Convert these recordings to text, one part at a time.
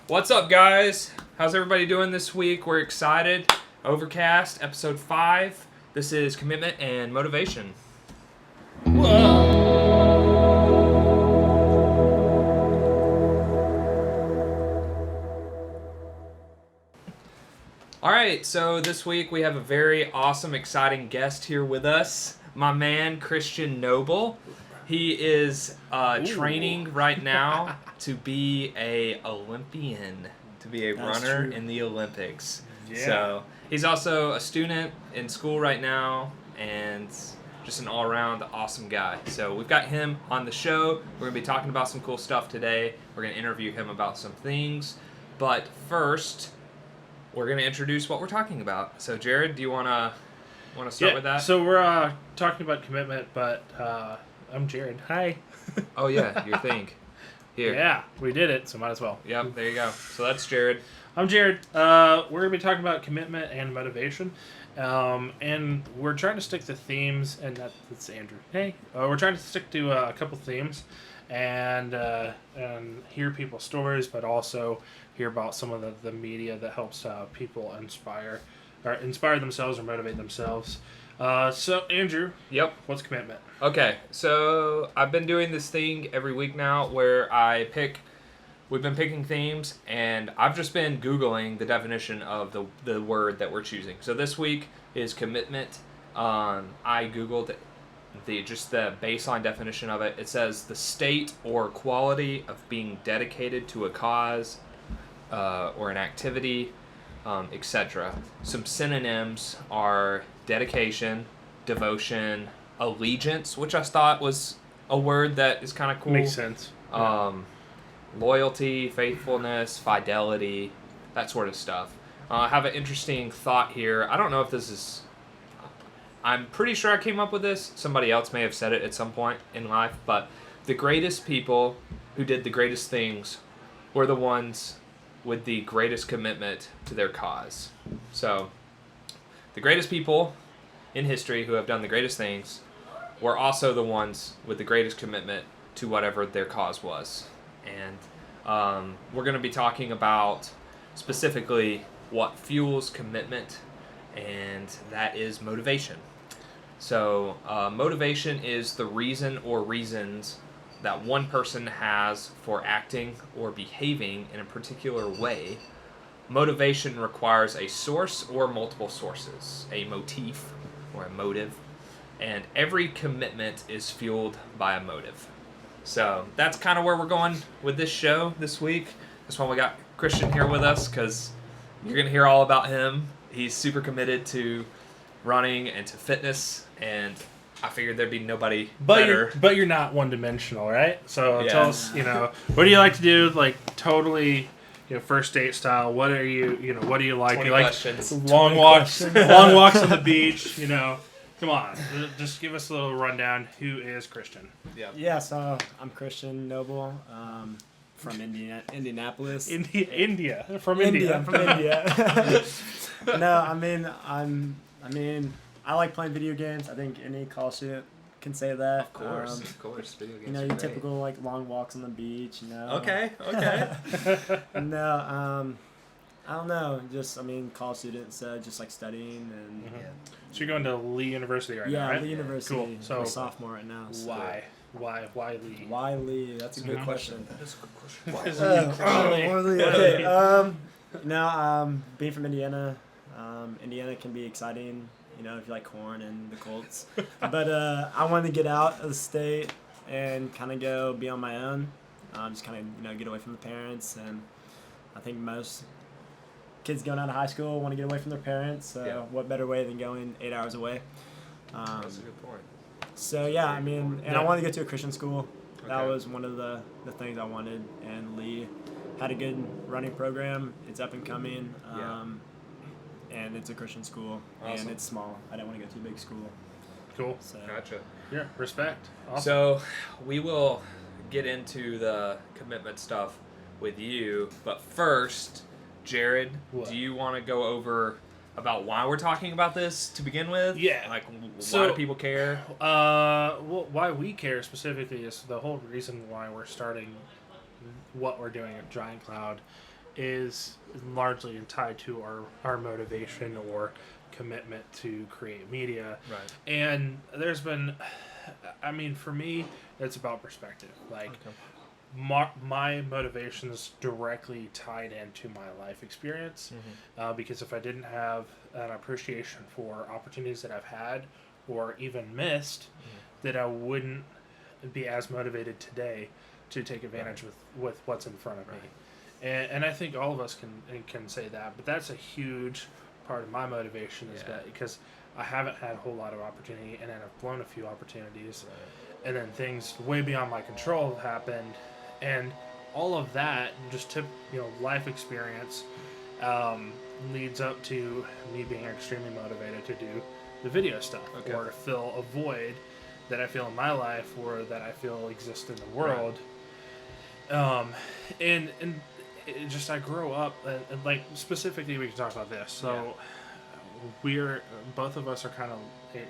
What's up, guys? How's everybody doing this week? We're excited. Overcast, episode 5. This is commitment and motivation. Alright, so this week we have a very awesome, exciting guest here with us. My man, Christian Noble. He is training right now to be a Olympian, to be a runner in the Olympics. Yeah. So he's also a student in school right now and just an all-around awesome guy. So we've got him on the show. We're going to be talking about some cool stuff today. We're going to interview him about some things. But first, we're going to introduce what we're talking about. So Jared, do you want to start with that? So we're talking about commitment, but I'm Jared. Hi. Oh yeah, your thing. Here. Yeah, we did it, so might as well. Yep, there you go. So that's Jared. I'm Jared. We're going to be talking about commitment and motivation. And we're trying to stick to themes, and that's Andrew. Hey. We're trying to stick to a couple themes and hear people's stories, but also hear about some of the media that helps people inspire themselves or motivate themselves. So, Andrew. Yep. What's commitment? Okay, so I've been doing this thing every week now where we've been picking themes, and I've just been Googling the definition of the word that we're choosing. So this week is commitment. I Googled the baseline definition of it. It says the state or quality of being dedicated to a cause or an activity, etc. Some synonyms are dedication, devotion, allegiance, which I thought was a word that is kind of cool. Makes sense. Loyalty, faithfulness, fidelity, that sort of stuff. I have an interesting thought here. I don't know if this is... I'm pretty sure I came up with this. Somebody else may have said it at some point in life, but the greatest people who did the greatest things were the ones with the greatest commitment to their cause. So, the greatest people in history who have done the greatest things were also the ones with the greatest commitment to whatever their cause was. And we're going to be talking about specifically what fuels commitment, and that is motivation. So motivation is the reason or reasons that one person has for acting or behaving in a particular way. Motivation requires a source or multiple sources, a motif or a motive, and every commitment is fueled by a motive. So that's kind of where we're going with this show this week. That's why we got Christian here with us, because you're going to hear all about him. He's super committed to running and to fitness, and I figured there'd be nobody better. But you're not one-dimensional, right? So tell us, what do you like to do, like, totally... first date style. What are what do you like? 20 you like questions. Long walks on the beach, Come on, just give us a little rundown. Who is Christian? Yeah, so I'm Christian Noble, from Indianapolis. India. I'm from India. No, I mean, I like playing video games. I think any college student can say that. Of course, video games. Your typical like long walks on the beach. Okay. No, I don't know. Just college students just like studying and. Mm-hmm. So you're going to Lee University right now, right? Yeah, Lee University. Cool. So I'm a sophomore right now. So. Why Lee? Why Lee? That's a good question. That's a good question. Okay. Being from Indiana, Indiana can be exciting. If you like corn and the Colts. But I wanted to get out of the state and kind of go be on my own. Just kind of, get away from the parents. And I think most kids going out of high school want to get away from their parents. So what better way than going 8 hours away? That's a good point. So, I wanted to go to a Christian school. Okay. That was one of the things I wanted. And Lee had a good running program. It's up and coming. And it's a Christian school, and it's small. I didn't want to go to a big school. Cool. So. Gotcha. Yeah, respect. Awesome. So we will get into the commitment stuff with you, but first, Jared, do you want to go over about why we're talking about this to begin with? Yeah. Like, why do people care? Well, why we care specifically is the whole reason why we're starting what we're doing at Giant Cloud is largely tied to our motivation or commitment to create media. Right. And there's been, I mean, for me, it's about perspective. Like, my motivation is directly tied into my life experience, because if I didn't have an appreciation for opportunities that I've had or even missed, that I wouldn't be as motivated today to take advantage with what's in front of me. And I think all of us can say that, but that's a huge part of my motivation is that because I haven't had a whole lot of opportunity, and then I've blown a few opportunities, and then things way beyond my control have happened, and all of that just took life experience leads up to me being extremely motivated to do the video stuff or to fill a void that I feel in my life or that I feel exists in the world. And it just, I grow up and like specifically we can talk about this. So we're both of us are kind of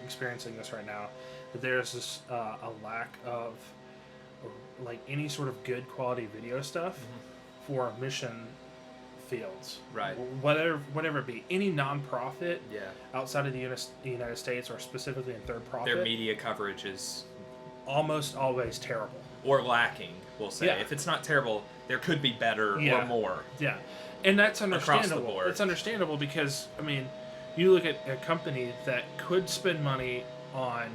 experiencing this right now. That there's this a lack of like any sort of good quality video stuff for mission fields, Right. Whatever it be, any nonprofit Yeah. outside of the United States or specifically in third profit, Their media coverage is almost always terrible or lacking. We'll say Yeah. if it's not terrible, there could be better or more. Yeah, and that's Across the understandable. board. It's understandable because I mean, you look at a company that could spend money on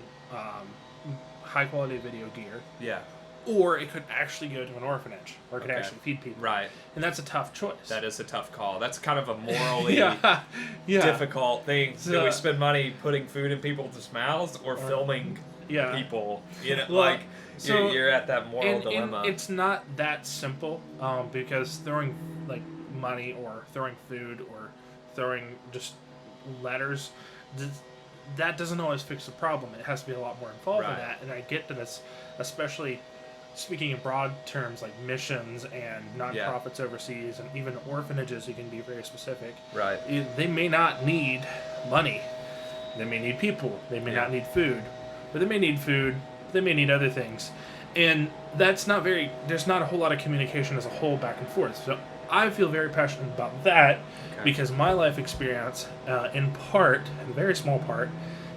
high quality video gear, Yeah. or it could actually go to an orphanage, or it could Okay. actually feed people. Right. And that's a tough choice. That is a tough call. That's kind of a morally yeah. difficult thing. So- Do we spend money putting food in people's mouths or filming Yeah. people? You know, Well, like so- you're at that moral And dilemma. it's not that simple, because throwing like money or throwing food or throwing just letters, that doesn't always fix the problem. It has to be a lot more involved in Right. that. And I get that it's, especially speaking in broad terms like missions and nonprofits overseas and even orphanages, you can be very specific. Right. They may not need money. They may need people. They may not need food. But they may need food. They may need other things. And that's not very, there's not a whole lot of communication as a whole back and forth. So I feel very passionate about that because my life experience, in part, in a very small part,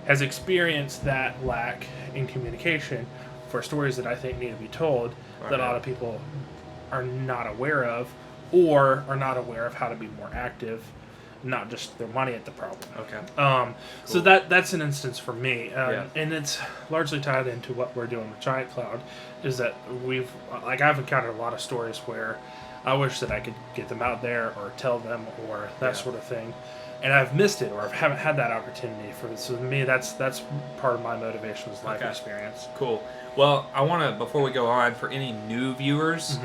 has experienced that lack in communication for stories that I think need to be told that a lot of people are not aware of or are not aware of how to be more active, not just throw money at the problem. Okay. So that's an instance for me, Yeah. and it's largely tied into what we're doing with Giant Cloud, is that I've encountered a lot of stories where I wish that I could get them out there or tell them or that sort of thing, and I've missed it or I haven't had that opportunity for it. So to me, that's part of my motivation is life experience. Cool. Well, I want to, before we go on, for any new viewers,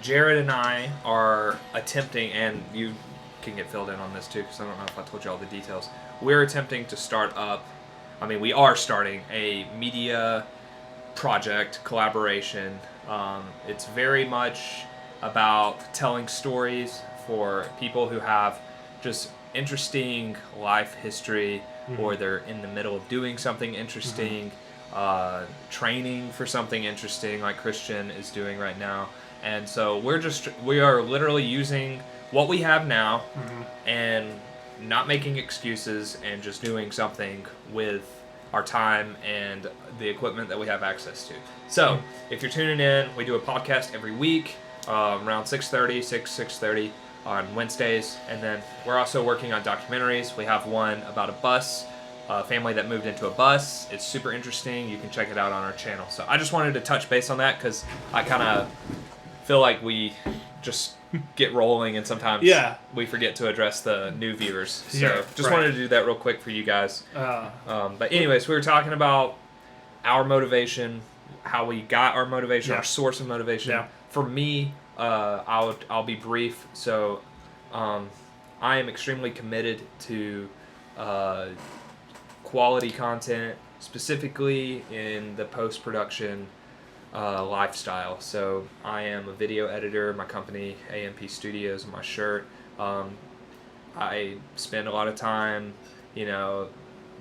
Jared and I are attempting, and you can get filled in on this too, because I don't know if I told you all the details. We're attempting to we are starting a media project collaboration. It's very much about telling stories for people who have just interesting life history, or they're in the middle of doing something interesting, training for something interesting like Christian is doing right now. And so we are literally using what we have now and not making excuses and just doing something with our time and the equipment that we have access to. So if you're tuning in, we do a podcast every week around 6:30 on Wednesdays. And then we're also working on documentaries. We have one about a bus, a family that moved into a bus. It's super interesting. You can check it out on our channel. So I just wanted to touch base on that because I kind of feel like we just get rolling and sometimes we forget to address the new viewers. So just wanted to do that real quick for you guys. But anyways, we were talking about our motivation, how we got our motivation, our source of motivation. Yeah. For me, I'll be brief. So I am extremely committed to quality content, specifically in the post-production lifestyle. So I am a video editor. My company, AMP Studios, on my shirt. I spend a lot of time,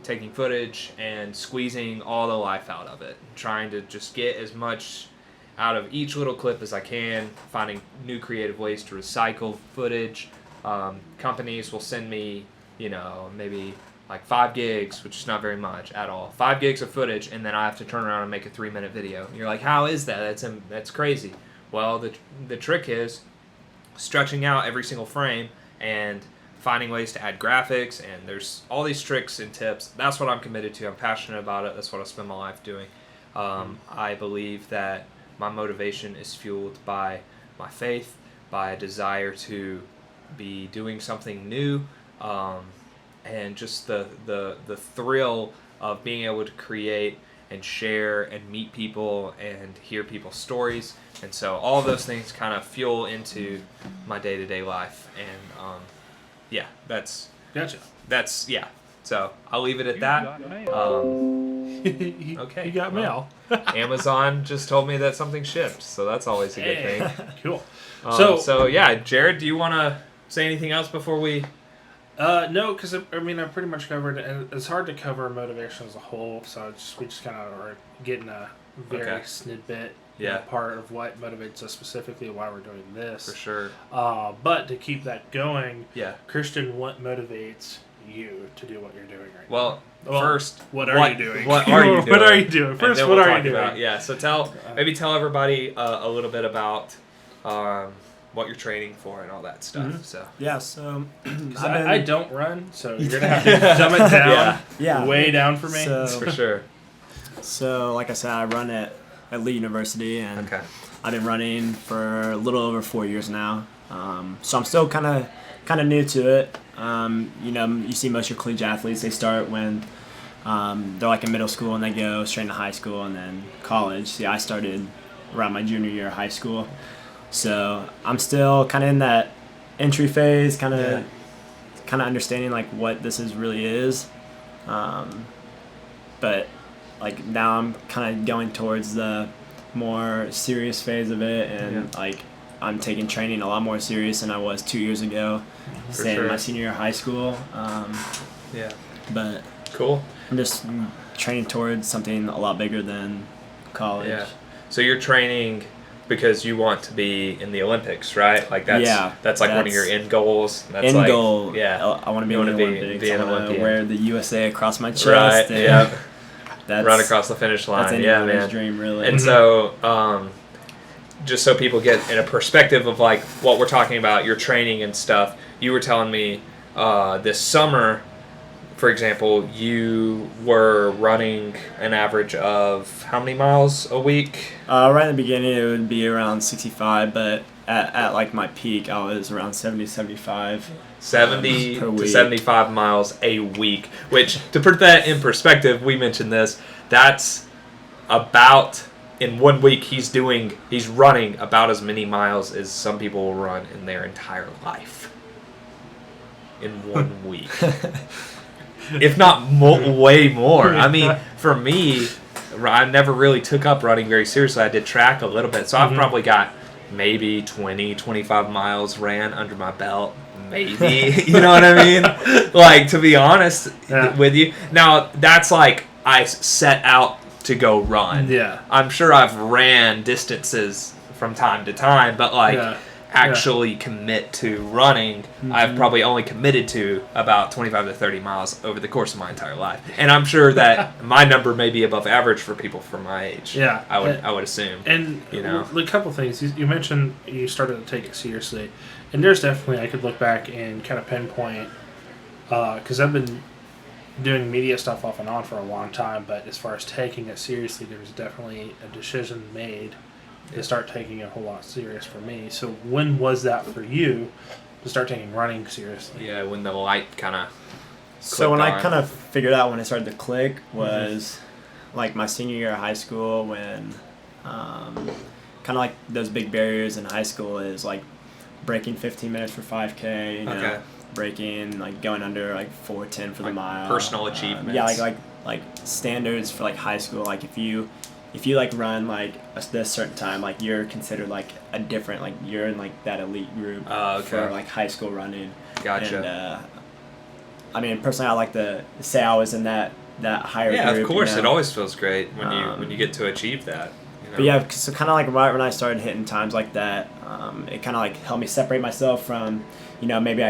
taking footage and squeezing all the life out of it, trying to just get as much out of each little clip as I can, finding new creative ways to recycle footage. Companies will send me, maybe like 5 gigs, which is not very much at all. 5 gigs of footage, and then I have to turn around and make a 3-minute video. And you're like, how is that? That's crazy. Well, the trick is stretching out every single frame and finding ways to add graphics, and there's all these tricks and tips. That's what I'm committed to. I'm passionate about it. That's what I spend my life doing. I believe that my motivation is fueled by my faith, by a desire to be doing something new, and just the thrill of being able to create and share and meet people and hear people's stories. And so all of those things kind of fuel into my day-to-day life. And yeah, Gotcha. yeah. So I'll leave it at that. Okay. You got mail. Amazon just told me that something shipped, so that's always a good thing. Cool. So yeah, Jared, do you want to say anything else before we? No, because I pretty much covered it, and it's hard to cover motivation as a whole. So we just kind of are getting a very snippet part of what motivates us specifically, why we're doing this. For sure. But to keep that going, Yeah. Christian, what motivates you to do what you're doing right Well, now? first, what are you doing? What are you doing? What are you doing? First, And then what we'll are you talk doing? about- yeah. So tell everybody a little bit about what you're training for and all that stuff. Mm-hmm. So Yeah, so 'Cause I don't run, so you're gonna have to dumb it down, Yeah. way down for me. So- for sure. So like I said, I run at Lee University, and Okay. I've been running for a little over 4 years now. So I'm still kind of new to it. You see most of your collegiate athletes, they start when they're like in middle school and they go straight into high school and then college. See, I started around my junior year of high school. So I'm still kind of in that entry phase, kind of understanding like what this really is. But like now I'm kind of going towards the more serious phase of it, and like I'm taking training a lot more serious than I was 2 years ago, say in my senior year of high school. But Cool. I'm just training towards something a lot bigger than college. Yeah. So you're training because you want to be in the Olympics, right? Like that's like one of your end goals. That's End like, goal. Yeah. I want to be You in the wanna Olympics. be an I want Olympian. to wear the USA across my chest. Right. and Yeah. That's, Run across the finish line. That's Yeah, anyone's man. dream, really. And so, just so people get in a perspective of like what we're talking about, your training and stuff, you were telling me this summer, for example, you were running an average of how many miles a week? Right in the beginning, it would be around 65, but at like my peak, I was around 70, 75. 70 per to week. 75 miles a week, which, to put that in perspective, we mentioned this, that's about, in 1 week, he's running about as many miles as some people will run in their entire life. In 1 week. If not way more. I mean, for me, I never really took up running very seriously. I did track a little bit, so I've probably got maybe 20, 25 miles ran under my belt. Maybe. You know what I mean? Like, to be honest with you. Now, that's like I set out to go run. Yeah. I'm sure I've ran distances from time to time, but like actually commit to running, I've probably only committed to about 25 to 30 miles over the course of my entire life. And I'm sure that my number may be above average for people from my age. Yeah. I would assume. And a couple things. You mentioned you started to take it seriously. And there's definitely, I could look back and kind of pinpoint, because I've been doing media stuff off and on for a long time, but as far as taking it seriously, there was definitely a decision made to start taking it a whole lot serious for me. So when was that for you to start taking running seriously? Yeah, when the light kind of So when I kind of figured out when it started to click was like my senior year of high school, when kind of like those big barriers in high school is like breaking 15 minutes for 5K, you know, breaking, like going under like 4:10 for the mile. Personal achievements. Yeah, like standards for like high school. Like if you like run like this certain time, like you're considered like a different, like you're in like that elite group for like high school running. Gotcha. And I mean, personally, I like to say I was in that higher group. Yeah, of course. You know? It always feels great when you get to achieve that. But yeah, so kind of like right when I started hitting times like that, it kind of like helped me separate myself from, maybe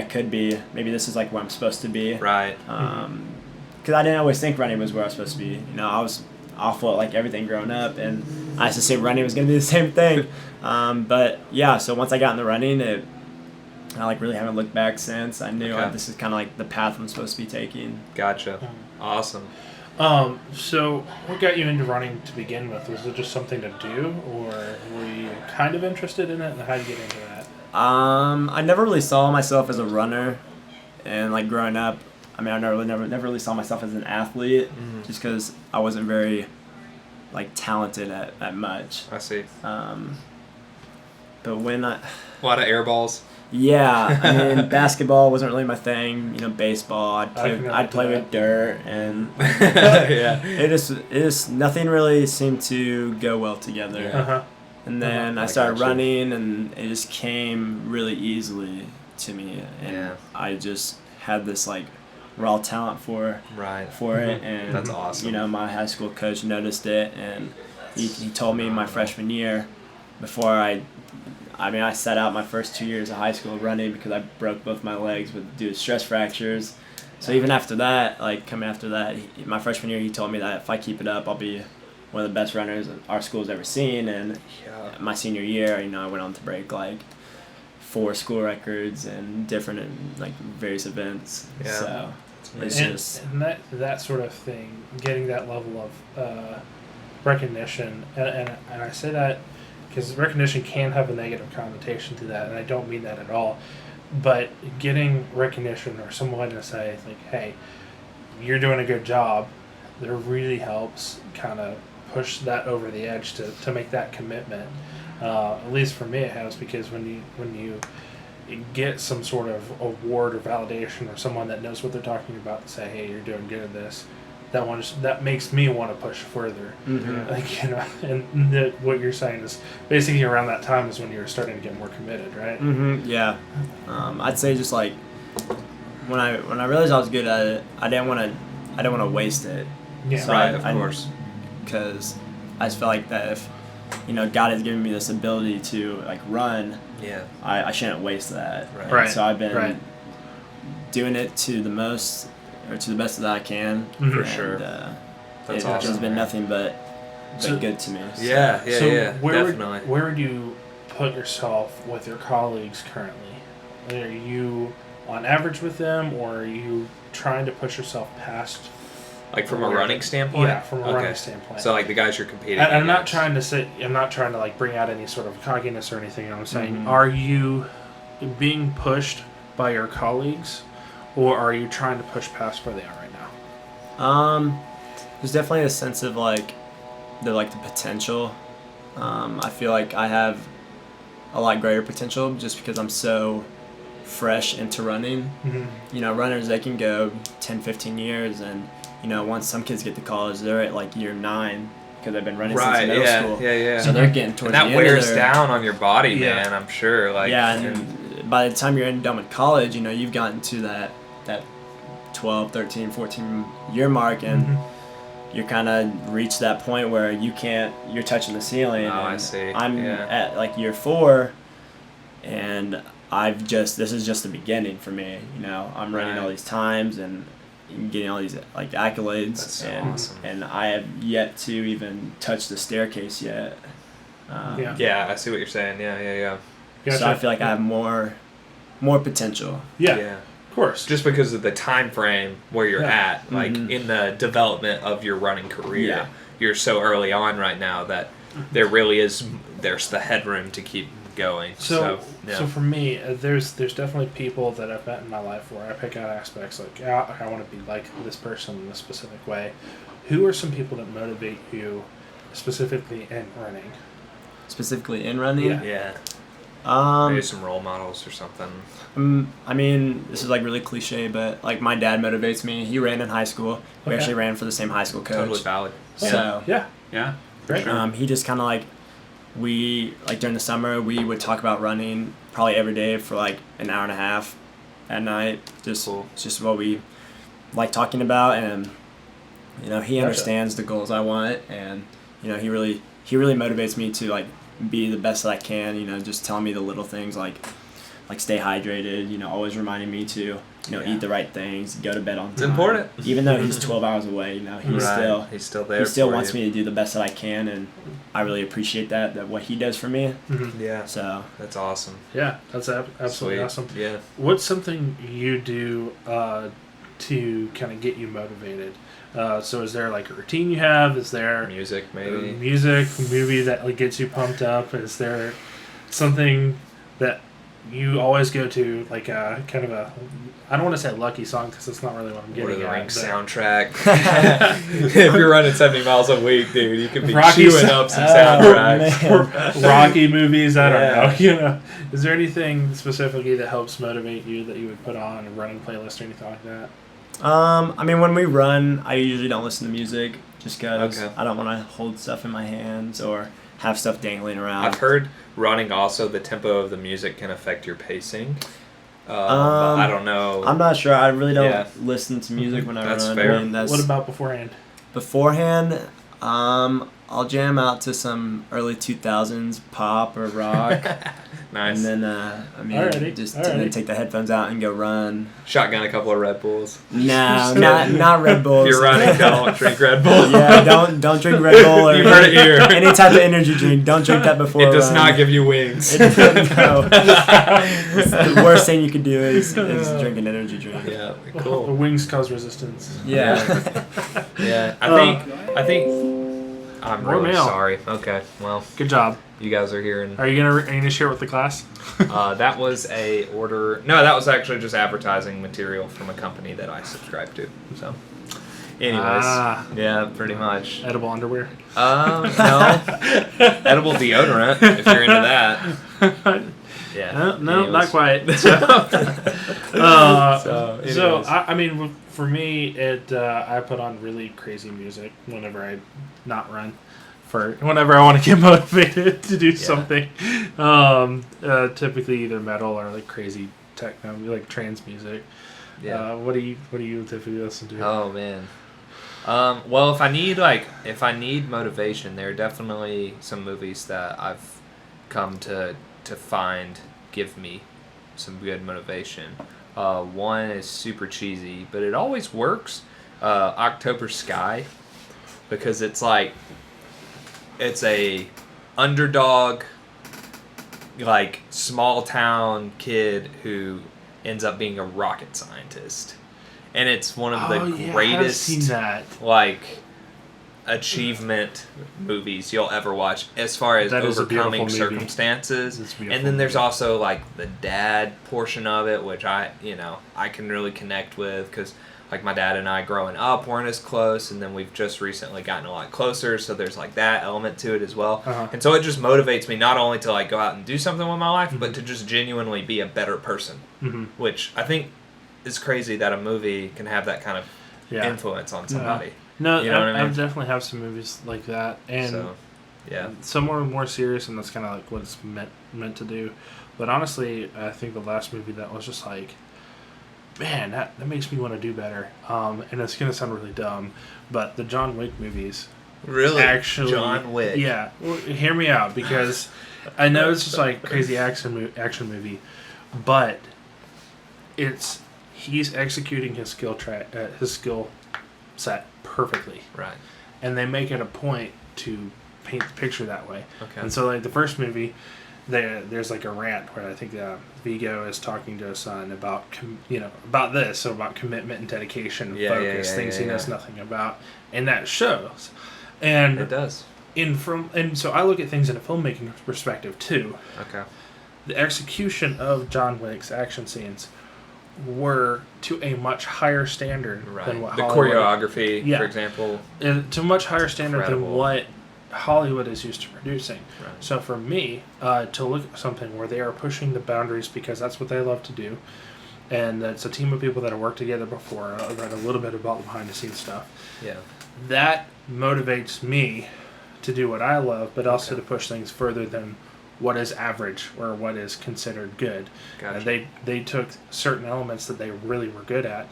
maybe this is like where I'm supposed to be. Right. Because I didn't always think running was where I was supposed to be. I was awful at like everything growing up, and I used to say running was going to be the same thing. But yeah, so once I got into running, I like really haven't looked back since. I knew this is kind of like the path I'm supposed to be taking. Gotcha. Awesome. So what got you into running to begin with? Was it just something to do, or were you kind of interested in it, and how did you get into that? I never really saw myself as a runner, and like growing up, I mean, I never really saw myself as an athlete, just because I wasn't very like talented at much. I see. But when a lot of air balls. Yeah, I mean, basketball wasn't really my thing. Baseball, I'd play with dirt, and yeah, it just nothing really seemed to go well together. Uh-huh. And then I started running, and it just came really easily to me, and I just had this like raw talent for it, and that's awesome. My high school coach noticed it, and he told me my freshman year, before I sat out my first 2 years of high school running because I broke both my legs due to stress fractures. So even after that, my freshman year, he told me that if I keep it up, I'll be one of the best runners our school's ever seen. And my senior year, I went on to break like 4 school records and different like various events. Yeah. So it's just and that sort of thing, getting that level of recognition, and I say that because recognition can have a negative connotation to that, and I don't mean that at all. But getting recognition or someone to say, like, hey, you're doing a good job, that really helps kind of push that over the edge to make that commitment. At least for me it has, because when you get some sort of award or validation, or someone that knows what they're talking about to say, hey, you're doing good at this, that makes me want to push further. Like, and what you're saying is basically around that time is when you were starting to get more committed, right? Yeah. I'd say just like when I realized I was good at it, I didn't want to waste it. Yeah. So of course. Because I just felt like that if God has given me this ability to like run, I shouldn't waste that. Right. So I've been doing it to the best that I can. For sure. That's awesome. It's been nothing but good to me. So. Yeah, definitely. Where would you put yourself with your colleagues currently? Are you on average with them, or are you trying to push yourself past? Like from a running standpoint? Yeah, from a running standpoint. So like the guys you're competing against. I'm not trying to like bring out any sort of cockiness or anything. I'm saying, are you being pushed by your colleagues, or are you trying to push past where they are right now? There's definitely a sense of like the potential. I feel like I have a lot greater potential just because I'm so fresh into running. Runners, they can go 10, 15 years, and once some kids get to college, they're at like year 9 because they've been running since middle school. Yeah. So they're getting towards the end. And that wears down on your body, man. I'm sure. Like, and by the time you're done with college, you've gotten to that 12, 13, 14 year mark, and you're kind of reached that point where you're touching the ceiling. Oh, I see. I'm at like year 4, and this is just the beginning for me. I'm running all these times and getting all these like accolades. That's so awesome. And I have yet to even touch the staircase yet. I see what you're saying. Yeah. Gotcha. So I feel like I have more potential. Yeah. Of course. Just because of the time frame where you're at, like in the development of your running career, you're so early on right now that there's the headroom to keep going. So for me, there's definitely people that I've met in my life where I pick out aspects like, I want to be like this person in a specific way. Who are some people that motivate you specifically in running? Specifically in running? Yeah. Maybe some role models or something. I mean, this is like really cliche, but like my dad motivates me. He ran in high school. We actually ran for the same high school coach. Totally valid. So yeah, great. He just kind of like, during the summer we would talk about running probably every day for like an hour and a half at night. It's just what we like talking about, and he understands the goals I want, and he really he really motivates me to like be the best that I can. You know, just telling me the little things like stay hydrated. You know, always reminding me to eat the right things, go to bed on time. It's important. Even though he's 12 hours away, he's right. still there. He still wants me to do the best that I can, and I really appreciate that what he does for me. Mm-hmm. Yeah. So that's awesome. Yeah, that's absolutely Sweet. awesome. Yeah. What's something you do to kind of get you motivated? So is there like a routine you have? Is there music maybe? Music, movie that like gets you pumped up? Is there something that you always go to, like a kind of a, I don't want to say lucky song because that's not really what I'm getting Lord of the at. Rings soundtrack. If you're running 70 miles a week, dude, you could be chewing up some soundtracks. Rocky movies, I don't know. Is there anything specifically that helps motivate you that you would put on a running playlist or anything like that? I mean, when we run, I usually don't listen to music just because Okay. I don't want to hold stuff in my hands or have stuff dangling around. I've heard running also the tempo of the music can affect your pacing. But I don't know. I'm not sure. I really don't listen to music when I That's run. fair. I mean, What about beforehand? Beforehand, I'll jam out to some early 2000s pop or rock. Nice. And then, and then take the headphones out and go run. Shotgun a couple of Red Bulls. No, not Red Bulls. If you're running, don't drink Red Bull. Yeah, don't drink Red Bull or You've heard it here. any type of energy drink. Don't drink that before. It does not give you wings. No. The worst thing you could do is drink an energy drink. Yeah, The cool. wings cause resistance. Yeah. Yeah, I think. I'm More really mail. sorry. Okay, well, Good job. you guys are here, and Are you gonna share with the class? that was a order. No, that was actually just advertising material from a company that I subscribe to. So, anyways, yeah, pretty much. Edible underwear. No, edible deodorant if you're into that. Yeah. No, not anyways. quite. So, So anyways. I mean, for me, I put on really crazy music whenever I not run, whenever I want to get motivated to do something. Typically either metal or like crazy techno, like trance music. Yeah. What do you typically listen to? Oh man. Well, if I need motivation, there are definitely some movies that I've come to find give me some good motivation. One is super cheesy, but it always works. October Sky, because it's a underdog, like small town kid who ends up being a rocket scientist, and it's one of the greatest I've seen that. like achievement movies you'll ever watch as far as That is a overcoming beautiful movie. circumstances. It's a beautiful And then there's movie. also like the dad portion of it, which I can really connect with, because like my dad and I growing up weren't as close, and then we've just recently gotten a lot closer, so there's like that element to it as well. Uh-huh. And so it just motivates me not only to like go out and do something with my life, but to just genuinely be a better person, which I think is crazy that a movie can have that kind of influence on somebody. No, You know what I mean? I definitely have some movies like that, and So, yeah. some are more serious, and that's kind of like what it's meant to do. But honestly, I think the last movie that was just like, man, that makes me want to do better. And it's gonna sound really dumb, but the John Wick movies, Really? actually, John Wick. Yeah, well, hear me out, because I know it's just like crazy action movie, but he's executing his skill set perfectly. Right. And they make it a point to paint the picture that way. Okay. And so, like, the first movie, there's like a rant where I think Vigo is talking to his son about about commitment and dedication and focus, things he knows nothing about, and that shows. And It does. And so I look at things in a filmmaking perspective too. Okay. The execution of John Wick's action scenes were to a much higher standard than what the Hollywood, choreography, for example. to a much higher standard Incredible. than what Hollywood is used to producing. Right. So for me, to look at something where they are pushing the boundaries because that's what they love to do, and it's a team of people that have worked together before, I read a little bit about the behind the scenes stuff. Yeah. That motivates me to do what I love, but also to push things further than what is average or what is considered good. Gotcha. They took certain elements that they really were good at,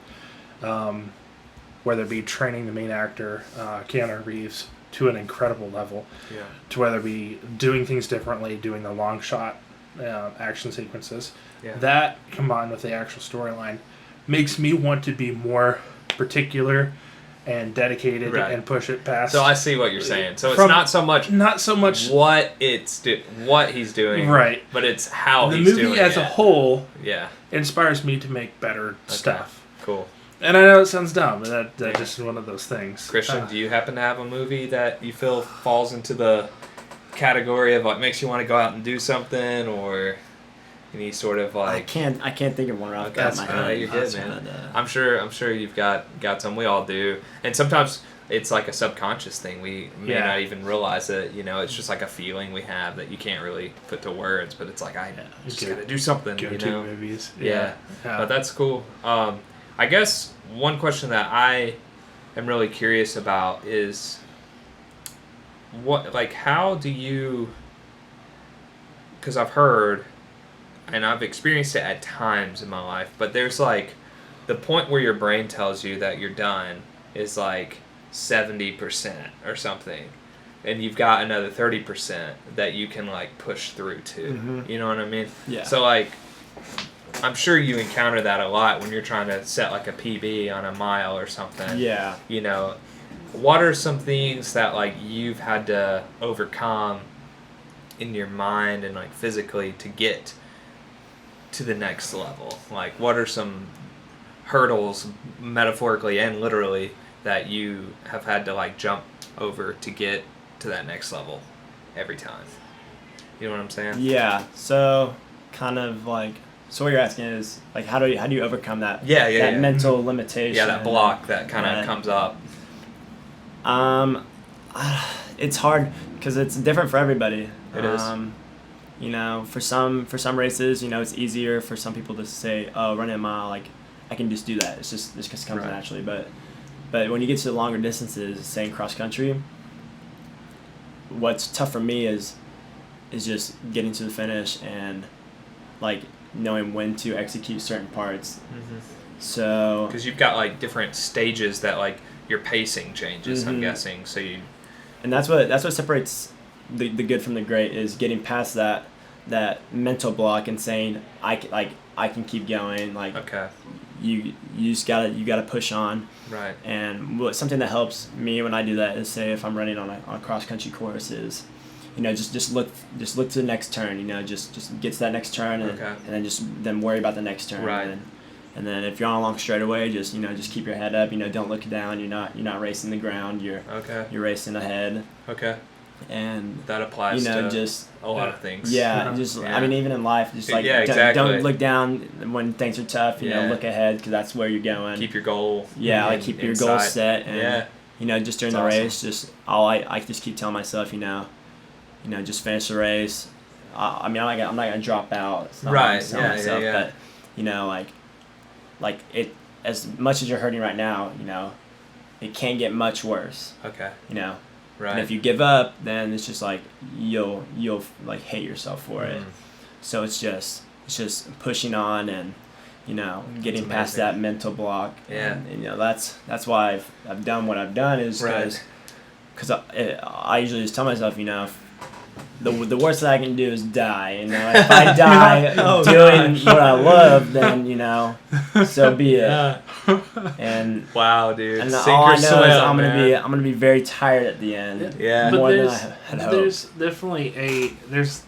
whether it be training the main actor, Keanu Reeves, to an incredible level. Yeah. To whether it be doing things differently, doing the long shot action sequences. Yeah. That combined with the actual storyline makes me want to be more particular and dedicated and push it past. So I see what you're saying. So it's not so much what he's doing, right? But it's how the he's doing it. The movie as a whole, yeah, inspires me to make better stuff. Cool. And I know it sounds dumb, but that just is one of those things. Christian, do you happen to have a movie that you feel falls into the category of what makes you want to go out and do something, or any sort of like? I can't think of one right off the top of my head. You're good, man. I'm sure you've got some. We all do, and sometimes it's like a subconscious thing. We may not even realize it. You know, it's just like a feeling we have that you can't really put to words, but it's like I just gotta do something. Go-to movies. Yeah. But that's cool. I guess one question that I am really curious about is how do you? Because I've heard. And I've experienced it at times in my life, but there's like the point where your brain tells you that you're done is like 70% or something, and you've got another 30% that you can like push through to. Mm-hmm. You know what I mean? Yeah. So like, I'm sure you encounter that a lot when you're trying to set like a PB on a mile or something. Yeah. You know, what are some things that like you've had to overcome in your mind and like physically to get to the next level? Like, what are some hurdles, metaphorically and literally, that you have had to like jump over to get to that next level every time? You know what I'm saying? Yeah. So kind of like, so what you're asking is like, how do you overcome that? That mental limitation. Yeah, that block that kind of comes up. It's hard because it's different for everybody. It is. You know, for some races, you know, it's easier for some people to say, "Oh, running a mile, like I can just do that." This just comes naturally. But when you get to the longer distances, say in cross country, what's tough for me is just getting to the finish and like knowing when to execute certain parts. Mm-hmm. So because you've got like different stages that like your pacing changes. Mm-hmm. I'm guessing. So you. And that's what separates the good from the great, is getting past that mental block and saying I can keep going. Like you just gotta push on. Right. And something that helps me when I do that is, say if I'm running on a cross country course, is, you know, just look to the next turn. You know, just get to that next turn and then worry about the next turn. Right. And then if you're on a long straightaway, just keep your head up. You know, don't look down. You're not racing the ground. You're racing ahead. Okay. And that applies to just a lot of things. Yeah, I mean, even in life, just like don't look down when things are tough. You know, look ahead, because that's where you're going. Keep your goal. Yeah, like keep your goal set, and you know, just during the race, just I just keep telling myself, you know, just finish the race. I mean, I'm not gonna drop out. It's not right. Myself, but you know, like it, as much as you're hurting right now, you know, it can't get much worse. Okay. You know. Right. And if you give up, then it's just like you'll like hate yourself for it. So it's just pushing on and, you know, getting past that mental block. Yeah. And you know, that's why I've done what I've done, is because I usually just tell myself, you know, the worst that I can do is die. You know, if I die doing what I love, then, you know, so be it. And wow, dude. And all I know is I'm gonna be very tired at the end. Yeah. More than I had hoped. There's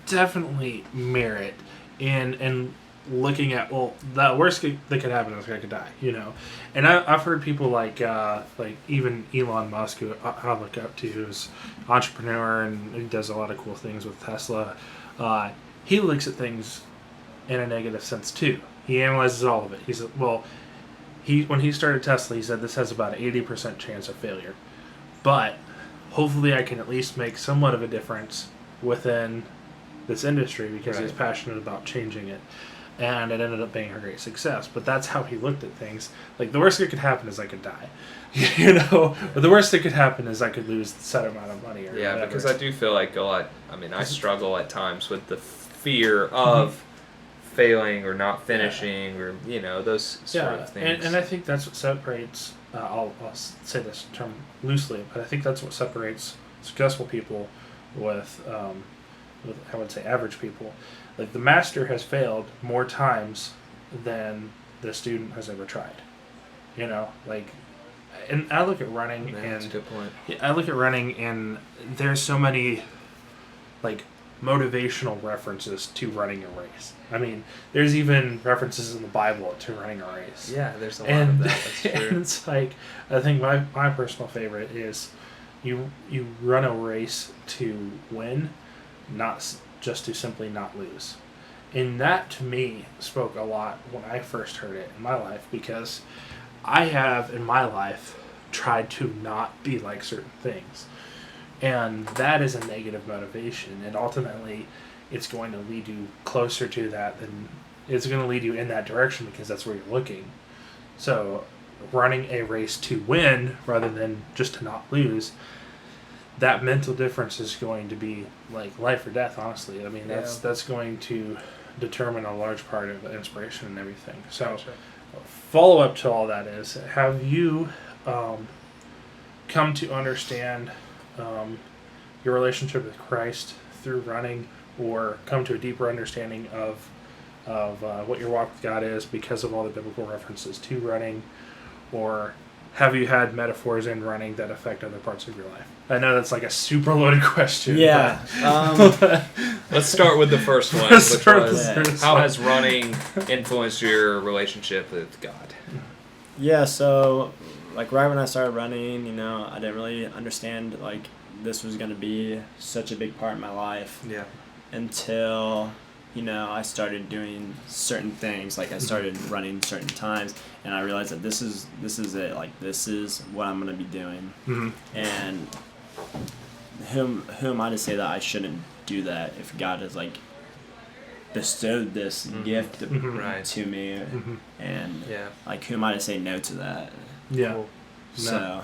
definitely merit in looking at, well, the worst that could happen is I could die, you know. And I've heard people like even Elon Musk, who I look up to, who's an entrepreneur and he does a lot of cool things with Tesla. He looks at things in a negative sense too. He analyzes all of it. He said, well, when he started Tesla, he said this has about an 80% chance of failure, but hopefully I can at least make somewhat of a difference within this industry, because he's passionate about changing it. And it ended up being a great success. But that's how he looked at things. Like, the worst that could happen is I could die. You know? But the worst that could happen is I could lose a set amount of money or whatever. Because I do feel like I struggle at times with the fear of failing or not finishing or those sort of things. And I think that's what separates. I'll say this term loosely, but I think that's what separates successful people with I would say average people. Like the master has failed more times than the student has ever tried. And I look at running That's a good point. I look at running and there's so many like motivational references to running a race. I mean, there's even references in the Bible to running a race. Yeah, there's a lot of that. That's true. And it's like, I think my personal favorite is you run a race to win, not just to simply not lose. And that to me spoke a lot when I first heard it in my life, because I have in my life tried to not be like certain things. And that is a negative motivation, and ultimately it's going to lead you closer to that than it's going to lead you in that direction, because that's where you're looking. So running a race to win rather than just to not lose, that mental difference is going to be like life or death, honestly. I mean, that's going to determine a large part of inspiration and everything. So Gotcha. Follow up to all that is, have you come to understand your relationship with Christ through running, or come to a deeper understanding of what your walk with God is because of all the biblical references to running, or have you had metaphors in running that affect other parts of your life? I know that's like a super loaded question. Yeah. Let's start with the first one, Let's which start was, with the first how one. has running influenced your relationship with God? Yeah, so like right when I started running, I didn't really understand like this was going to be such a big part of my life Yeah. until I started doing certain things. Like I started running certain times, and I realized that this is it. Like this is what I'm going to be doing. Mm-hmm. And who am I to say that I shouldn't do that if God has like bestowed this gift Right. to me? Mm-hmm. And Yeah. like who am I to say no to that? Yeah. Cool. So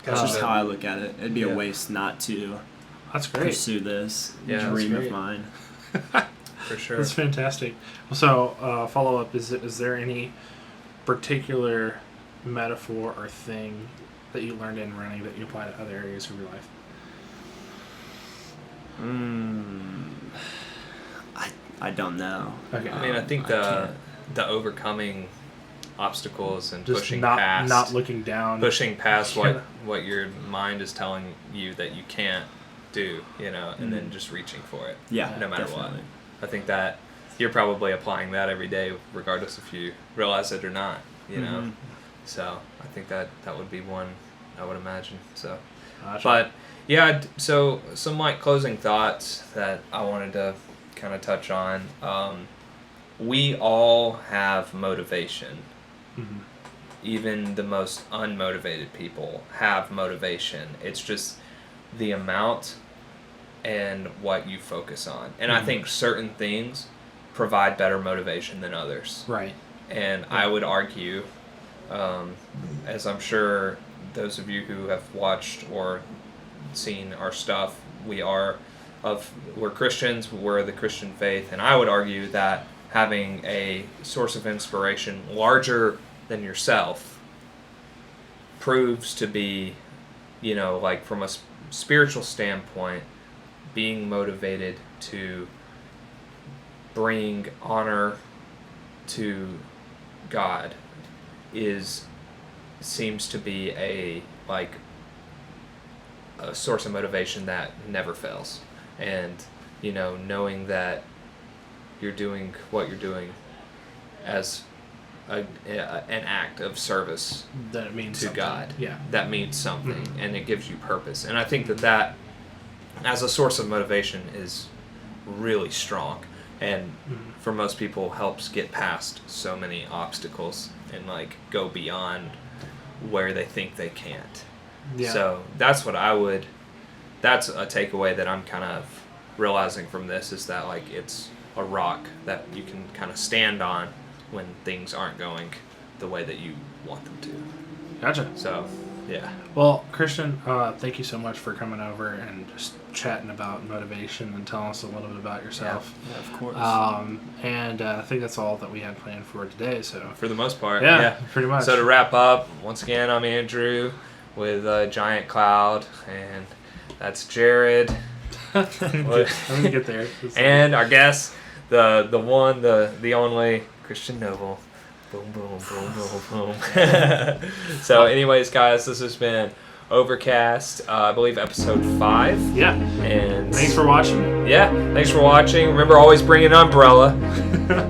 that's just how I look at it. It'd be Yeah. a waste not to That's great. pursue this Yeah, that's dream great. of mine. For sure. That's fantastic. So, follow up, is there any particular metaphor or thing that you learned in running that you apply to other areas of your life? I don't know. Okay. I mean, I think I the overcoming obstacles and Just pushing not past looking down. pushing past Yeah. what your mind is telling you that you can't do, and then just reaching for it. Yeah, No matter definitely. what. I think that you're probably applying that every day, regardless if you realize it or not. Mhm. So I think that would be one I would imagine. So, Gotcha. but yeah. So some like closing thoughts that I wanted to kind of touch on. We all have motivation. Mhm. Even the most unmotivated people have motivation. It's just the amount and what you focus on. And I think certain things provide better motivation than others. Right. And I would argue, as I'm sure those of you who have watched or seen our stuff, we're Christians, we're the Christian faith, and I would argue that having a source of inspiration larger than yourself proves to be, like from a spiritual standpoint, being motivated to bring honor to God seems to be a source of motivation that never fails. And knowing that you're doing what you're doing as an act of service That it means to something. God, Yeah. that means something, and it gives you purpose. And I think that as a source of motivation is really strong, and for most people helps get past so many obstacles and go beyond where they think they can't. Yeah. So that's a takeaway that I'm kind of realizing from this, is that it's a rock that you can kind of stand on when things aren't going the way that you want them to. Gotcha. So Yeah. Well, Christian, thank you so much for coming over and just chatting about motivation and telling us a little bit about yourself. Yeah, of course. And I think that's all that we had planned for today. So For the most part. yeah, pretty much. So to wrap up, once again, I'm Andrew with Giant Cloud, and that's Jared. Let me get there. And our guest, the one, the only, Christian Noble. Boom, boom, boom, boom, boom. So anyways, guys, this has been Overcast, I believe episode 5. Yeah. And Thanks for watching. Yeah, thanks for watching. Remember, always bring an umbrella.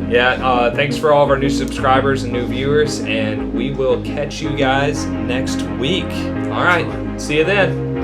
Yeah, thanks for all of our new subscribers and new viewers, and we will catch you guys next week. All right, see you then.